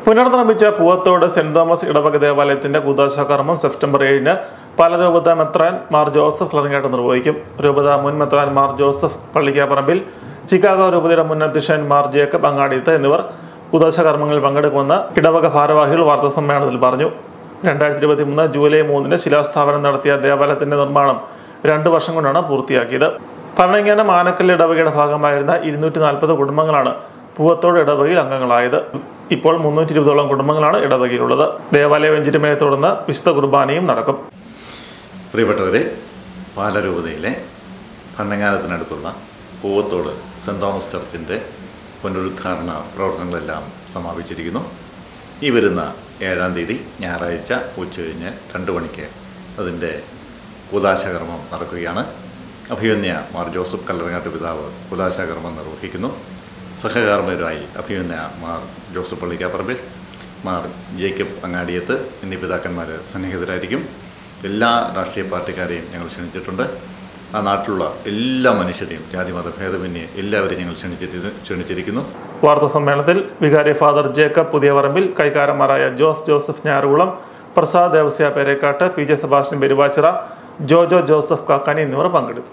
പുനർനിർമ്മിച്ച പൂവത്തോട് saint Thomas ഇടവക ദേവാലയത്തിന്റെ കൂദാശകർമ്മം September 7-ന് പാലരൂപത മെത്രാൻ മാർ ജോസഫ് ക്ലറിങ്ങാട്ട് നിർവഹിക്കും. രൂപത മുൻ മെത്രാൻ മാർ ജോസഫ് പള്ളിക്കാപ്പറമ്പിൽ, ചിക്കാഗോ രൂപതയുടെ മുൻ അധ്യക്ഷൻ മാർ ജേക്കബ് അങ്ങാടിയത്ത് എന്നിവർ കൂദാശകർമ്മങ്ങളിൽ പങ്കെടുക്കുമെന്ന് ഇടവക ഭാരവാഹികൾ വാർത്താസമ്മേളനത്തിൽ പറഞ്ഞു. 2023 ജൂലൈ 3-ന് ശിലാസ്ഥാപനം നടത്തിയ ദേവാലയത്തിന്റെ നിർമ്മാണം 2 വർഷം കൊണ്ടാണ് പൂർത്തിയാക്കിയത്. ഭരണങ്ങാനം ആനക്കൽ ഇടവകയുടെ ഭാഗമായിരുന്ന 240 കുടുംബങ്ങളാണ് പൂവത്തോട് ഇടവകയിൽ അംഗങ്ങളായത്. ഇപ്പോൾ 320ഓളം കുടുംബങ്ങളാണ് ഇടവകയിലുള്ളത്. ദേവാലയ വെഞ്ചരിമയെ തുടർന്ന് വിശുദ്ധ കുർബാനയും നടക്കും. പ്രിയപ്പെട്ടവരെ, പാലരൂപതയിലെ ഭരണങ്ങാനത്തിനടുത്തുള്ള പൂവത്തോട് സെന്റ് തോമസ് ചർച്ചിൻ്റെ പുനരുദ്ധാരണ പ്രവർത്തനങ്ങളെല്ലാം സമാപിച്ചിരിക്കുന്നു. ഈ വരുന്ന 7-ാം തീയതി ഞായറാഴ്ച ഉച്ചകഴിഞ്ഞ് 2 മണിക്ക് അതിൻ്റെ കൂദാശകർമ്മം നടക്കുകയാണ്. അഭിവന്യ മാർ ജോസഫ് കല്ലറങ്ങാട്ട് പിതാവ് കൂദാശകർമ്മം നിർവഹിക്കുന്നു. സഹകർമ്മരുമായി അഭിവന്യ മാർ ജോസഫ് പള്ളിക്കാപ്പറമ്പിൽ, മാർ ജേക്കബ് അങ്ങാടിയത്ത് എന്നീ പിതാക്കന്മാർ സന്നിഹിതരായിരിക്കും. എല്ലാ രാഷ്ട്രീയ പാർട്ടിക്കാരെയും ഞങ്ങൾ ക്ഷണിച്ചിട്ടുണ്ട്. ആ നാട്ടിലുള്ള എല്ലാ മനുഷ്യരെയും ജാതിമത ഭേദമന്യേ എല്ലാവരെയും ഞങ്ങൾ ക്ഷണിച്ചിരിക്കുന്നു. വാർത്താ സമ്മേളനത്തിൽ വികാരി ഫാദർ ജേക്കബ് പുതിയപറമ്പിൽ, കൈക്കാരന്മാരായ Joseph Njarukulam, Prasad Devasya Perekkatt, PJ Sebastian Peruvachira, Jojo Joseph Kakkani എന്നിവർ പങ്കെടുത്തു.